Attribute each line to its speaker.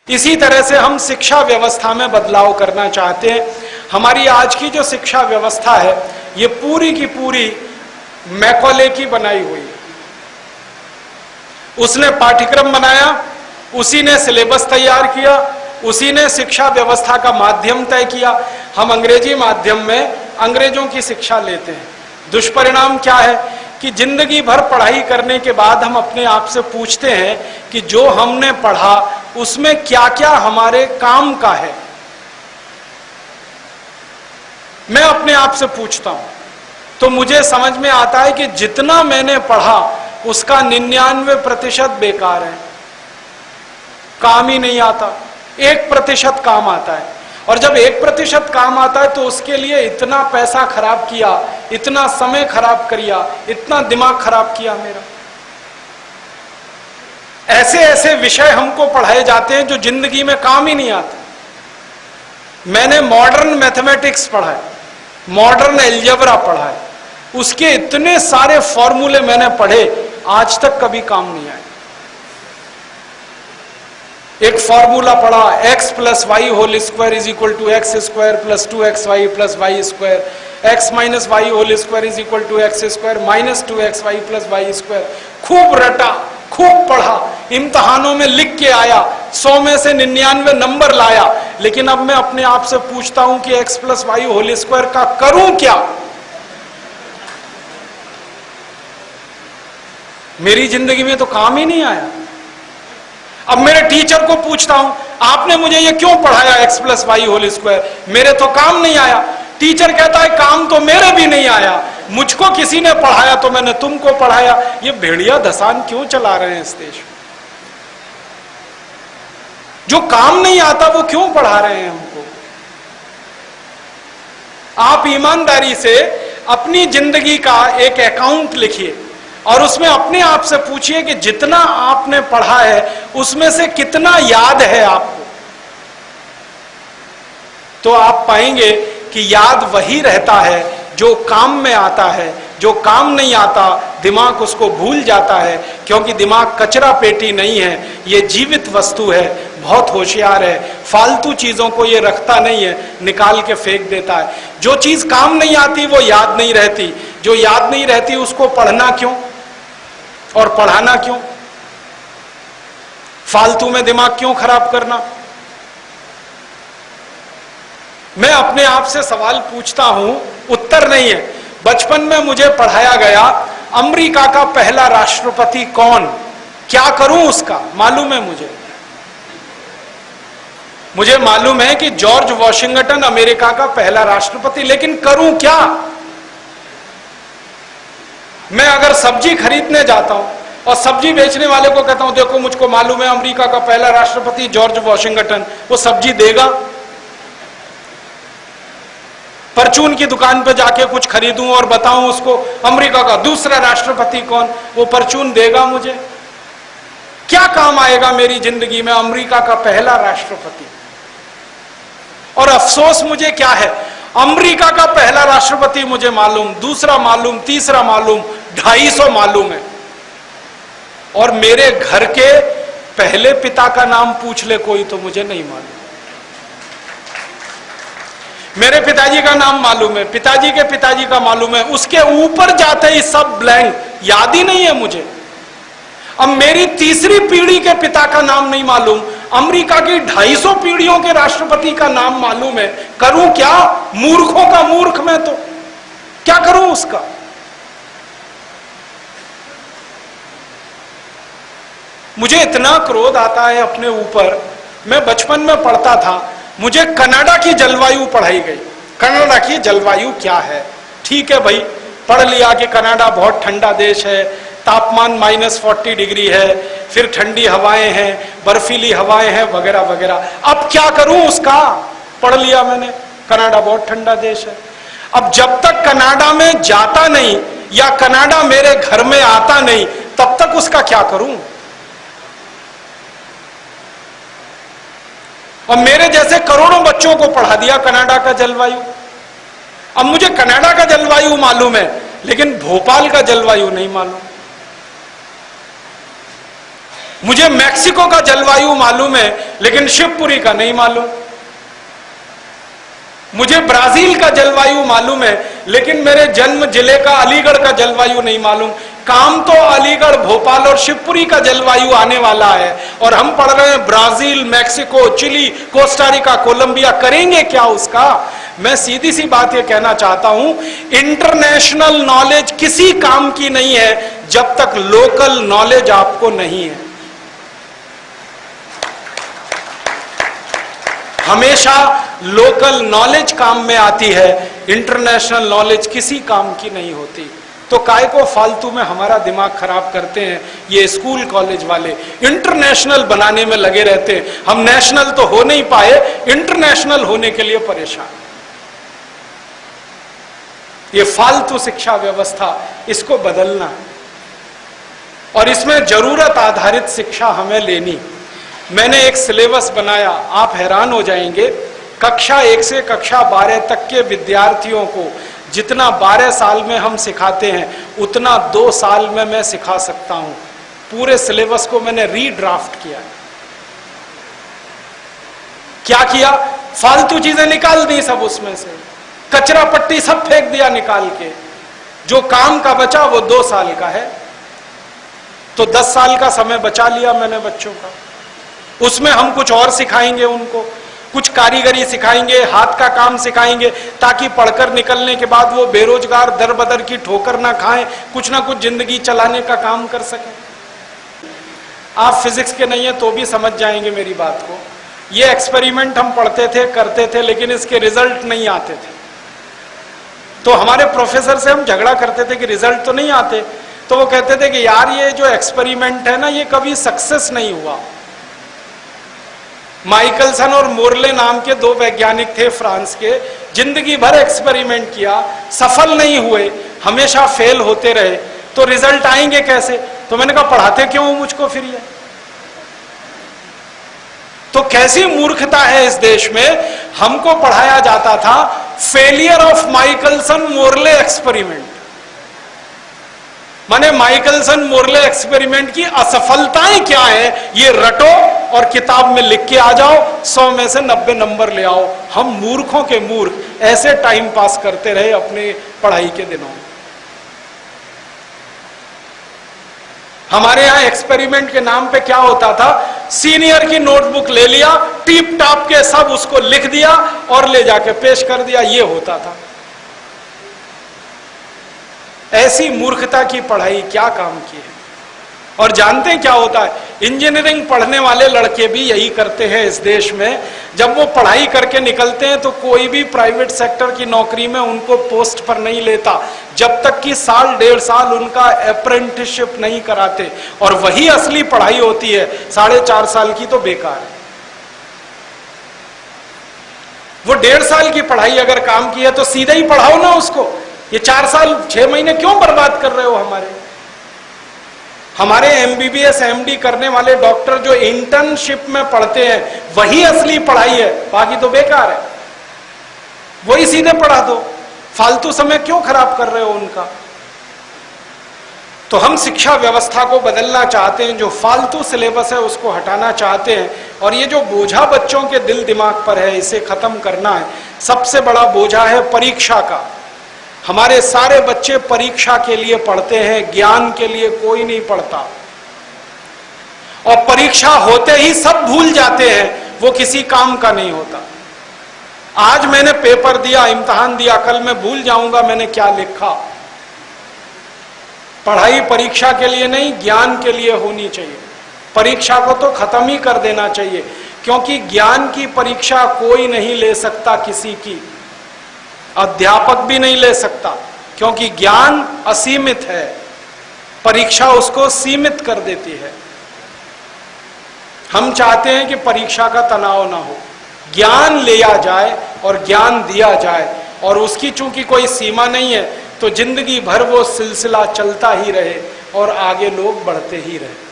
Speaker 1: इसी तरह से हम शिक्षा व्यवस्था में बदलाव करना चाहते हैं। हमारी आज की जो शिक्षा व्यवस्था है ये पूरी की पूरी मैकॉले की बनाई हुई है। उसने पाठ्यक्रम बनाया, उसी ने सिलेबस तैयार किया, उसी ने शिक्षा व्यवस्था का माध्यम तय किया। हम अंग्रेजी माध्यम में अंग्रेजों की शिक्षा लेते हैं। दुष्परिणाम क्या है कि जिंदगी भर पढ़ाई करने के बाद हम अपने आप से पूछते हैं कि जो हमने पढ़ा उसमें क्या क्या हमारे काम का है। मैं अपने आप से पूछता हूं तो मुझे समझ में आता है कि जितना मैंने पढ़ा उसका 99% बेकार है, काम ही नहीं आता। 1% काम आता है, और जब 1% काम आता है तो उसके लिए इतना पैसा खराब किया, इतना समय खराब किया, इतना दिमाग खराब किया मेरा। ऐसे ऐसे विषय हमको पढ़ाए जाते हैं जो जिंदगी में काम ही नहीं आते। मैंने मॉडर्न मैथमेटिक्स पढ़ा है, मॉडर्न एल्जेब्रा पढ़ा है, उसके इतने सारे फॉर्मूले मैंने पढ़े, आज तक कभी काम नहीं आए। एक फॉर्मूला पढ़ा, x + y whole square is equal to x square plus 2xy plus y square, x minus y whole square is equal to x square minus 2xy plus y square. खूब रटा, खूब पढ़ा, इम्तहानों में लिख के आया, 100 में से 99 नंबर लाया। लेकिन अब मैं अपने आप से पूछता हूं कि x + y होल स्क्वायर का करूं क्या? मेरी जिंदगी में तो काम ही नहीं आया। अब मेरे टीचर को पूछता हूं, आपने मुझे ये क्यों पढ़ाया x + y होल स्क्वायर? मेरे तो काम नहीं आया। टीचर कहता है काम तो मेरे भी नहीं आया, मुझको किसी ने पढ़ाया तो मैंने तुमको पढ़ाया। ये भेड़िया धसान क्यों चला रहे हैं इस देश में? जो काम नहीं आता वो क्यों पढ़ा रहे हैं हमको? आप ईमानदारी से अपनी जिंदगी का एक अकाउंट लिखिए और उसमें अपने आप से पूछिए कि जितना आपने पढ़ा है उसमें से कितना याद है आपको। तो आप पाएंगे कि याद वही रहता है जो काम में आता है। जो काम नहीं आता दिमाग उसको भूल जाता है, क्योंकि दिमाग कचरा पेटी नहीं है, ये जीवित वस्तु है, बहुत होशियार है, फालतू चीजों को ये रखता नहीं है, निकाल के फेंक देता है। जो चीज काम नहीं आती वो याद नहीं रहती, जो याद नहीं रहती उसको पढ़ना क्यों और पढ़ाना क्यों? फालतू में दिमाग क्यों खराब करना? मैं अपने आप से सवाल पूछता हूं, उत्तर नहीं है। बचपन में मुझे पढ़ाया गया अमेरिका का पहला राष्ट्रपति कौन, क्या करूं उसका? मालूम है मुझे मालूम है कि जॉर्ज वॉशिंगटन अमेरिका का पहला राष्ट्रपति, लेकिन करूं क्या? मैं अगर सब्जी खरीदने जाता हूं और सब्जी बेचने वाले को कहता हूं देखो मुझको मालूम है अमेरिका का पहला राष्ट्रपति जॉर्ज वॉशिंगटन, वो सब्जी देगा? परचून की दुकान पर जाके कुछ खरीदूं और बताऊं उसको अमेरिका का दूसरा राष्ट्रपति कौन, वो परचून देगा मुझे? क्या काम आएगा मेरी जिंदगी में अमेरिका का पहला राष्ट्रपति? और अफसोस मुझे क्या है, अमेरिका का पहला राष्ट्रपति मुझे मालूम, दूसरा मालूम, तीसरा मालूम, 250 मालूम है, और मेरे घर के पहले पिता का नाम पूछ ले कोई तो मुझे नहीं मालूम। मेरे पिताजी का नाम मालूम है, पिताजी के पिताजी का मालूम है, उसके ऊपर जाते ही सब ब्लैंक, याद ही नहीं है मुझे। अब मेरी तीसरी पीढ़ी के पिता का नाम नहीं मालूम, अमेरिका की 250 पीढ़ियों के राष्ट्रपति का नाम मालूम है, करूं क्या? मूर्खों का मूर्ख मैं तो क्या करूं उसका? मुझे इतना क्रोध आता है अपने ऊपर। मैं बचपन में पढ़ता था, मुझे कनाडा की जलवायु पढ़ाई गई। कनाडा की जलवायु क्या है? ठीक है भाई, पढ़ लिया कि कनाडा बहुत ठंडा देश है, तापमान -40 डिग्री है, फिर ठंडी हवाएं हैं, बर्फीली हवाएं हैं, वगैरह वगैरह। अब क्या करूं उसका? पढ़ लिया मैंने, कनाडा बहुत ठंडा देश है। अब जब तक कनाडा में जाता नहीं या कनाडा मेरे घर में आता नहीं, तब तक उसका क्या करूं? और मेरे जैसे करोड़ों बच्चों को पढ़ा दिया कनाडा का जलवायु। अब मुझे कनाडा का जलवायु मालूम है, लेकिन भोपाल का जलवायु नहीं मालूम। मुझे मैक्सिको का जलवायु मालूम है, लेकिन शिवपुरी का नहीं मालूम। मुझे ब्राजील का जलवायु मालूम है, लेकिन मेरे जन्म जिले का अलीगढ़ का जलवायु नहीं मालूम। काम तो अलीगढ़, भोपाल और शिवपुरी का जलवायु आने वाला है, और हम पढ़ रहे हैं Brazil, Mexico, Chile, Costa Rica, Colombia. करेंगे क्या उसका? मैं सीधी सी बात ये कहना चाहता हूं, इंटरनेशनल नॉलेज किसी काम की नहीं है जब तक लोकल नॉलेज आपको नहीं है। हमेशा लोकल नॉलेज काम में आती है, इंटरनेशनल नॉलेज किसी काम की नहीं होती। तो काय को फालतू में हमारा दिमाग खराब करते हैं ये स्कूल कॉलेज वाले, इंटरनेशनल बनाने में लगे रहते हैं। हम नेशनल तो हो नहीं पाए, इंटरनेशनल होने के लिए परेशान। ये फालतू शिक्षा व्यवस्था, इसको बदलना है, और इसमें जरूरत आधारित शिक्षा हमें लेनी। मैंने एक सिलेबस बनाया, आप हैरान हो जाएंगे। कक्षा 1 से कक्षा 12 तक के विद्यार्थियों को जितना 12 साल में हम सिखाते हैं, उतना 2 साल में मैं सिखा सकता हूं। पूरे सिलेबस को मैंने रीड्राफ्ट किया। क्या किया? फालतू चीजें निकाल दी सब, उसमें से कचरा पट्टी सब फेंक दिया निकाल के। जो काम का बचा वो 2 साल का है, तो 10 साल का समय बचा लिया मैंने बच्चों का। उसमें हम कुछ और सिखाएंगे, उनको कुछ कारीगरी सिखाएंगे, हाथ का काम सिखाएंगे, ताकि पढ़कर निकलने के बाद वो बेरोजगार दर बदर की ठोकर ना खाएं, कुछ ना कुछ जिंदगी चलाने का काम कर सकें। आप फिजिक्स के नहीं है तो भी समझ जाएंगे मेरी बात को। ये एक्सपेरिमेंट हम पढ़ते थे, करते थे, लेकिन इसके रिजल्ट नहीं आते थे। तो हमारे प्रोफेसर से हम झगड़ा करते थे कि रिजल्ट तो नहीं आते, तो वो कहते थे कि यार ये जो एक्सपेरिमेंट है ना, ये कभी सक्सेस नहीं हुआ। माइकलसन और मोरले नाम के 2 वैज्ञानिक थे फ्रांस के, जिंदगी भर एक्सपेरिमेंट किया, सफल नहीं हुए, हमेशा फेल होते रहे, तो रिजल्ट आएंगे कैसे? तो मैंने कहा पढ़ाते क्यों मुझको फिर ये? तो कैसी मूर्खता है इस देश में। हमको पढ़ाया जाता था failure of Michelson Morley experiment, माने माइकलसन मोरले एक्सपेरिमेंट की असफलताएं क्या है ये रटो और किताब में लिख के आ जाओ, 100 में से 90 नंबर ले आओ। हम मूर्खों के मूर्ख ऐसे टाइम पास करते रहे अपने पढ़ाई के दिनों में। हमारे यहां एक्सपेरिमेंट के नाम पे क्या होता था, सीनियर की नोटबुक ले लिया, टीप टाप के सब उसको लिख दिया और ले जाके पेश कर दिया, ये होता था। ऐसी मूर्खता की पढ़ाई क्या काम की है। और जानते हैं क्या होता है, इंजीनियरिंग पढ़ने वाले लड़के भी यही करते हैं इस देश में। जब वो पढ़ाई करके निकलते हैं तो कोई भी प्राइवेट सेक्टर की नौकरी में उनको पोस्ट पर नहीं लेता, जब तक कि 1.5 साल उनका अप्रेंटिसशिप नहीं कराते। और वही असली पढ़ाई होती है, 4.5 साल की तो बेकार है। वो 1.5 साल की पढ़ाई अगर काम की है तो सीधे ही पढ़ाओ ना उसको। ये 4 साल 6 महीने क्यों बर्बाद कर रहे हो? हमारे MBBS MD करने वाले डॉक्टर जो इंटर्नशिप में पढ़ते हैं वही असली पढ़ाई है, बाकी तो बेकार है। वही सीधे पढ़ा दो, फालतू समय क्यों खराब कर रहे हो उनका। तो हम शिक्षा व्यवस्था को बदलना चाहते हैं, जो फालतू सिलेबस है उसको हटाना चाहते हैं, और ये जो बोझा बच्चों के दिल दिमाग पर है इसे खत्म करना है। सबसे बड़ा बोझा है परीक्षा का। हमारे सारे बच्चे परीक्षा के लिए पढ़ते हैं, ज्ञान के लिए कोई नहीं पढ़ता। और परीक्षा होते ही सब भूल जाते हैं, वो किसी काम का नहीं होता। आज मैंने पेपर दिया, इम्तिहान दिया, कल मैं भूल जाऊंगा मैंने क्या लिखा। पढ़ाई परीक्षा के लिए नहीं, ज्ञान के लिए होनी चाहिए। परीक्षा को तो खत्म ही कर देना चाहिए, क्योंकि ज्ञान की परीक्षा कोई नहीं ले सकता किसी की, अध्यापक भी नहीं ले सकता, क्योंकि ज्ञान असीमित है, परीक्षा उसको सीमित कर देती है। हम चाहते हैं कि परीक्षा का तनाव ना हो, ज्ञान लिया जाए और ज्ञान दिया जाए, और उसकी चूंकि कोई सीमा नहीं है तो जिंदगी भर वो सिलसिला चलता ही रहे और आगे लोग बढ़ते ही रहे।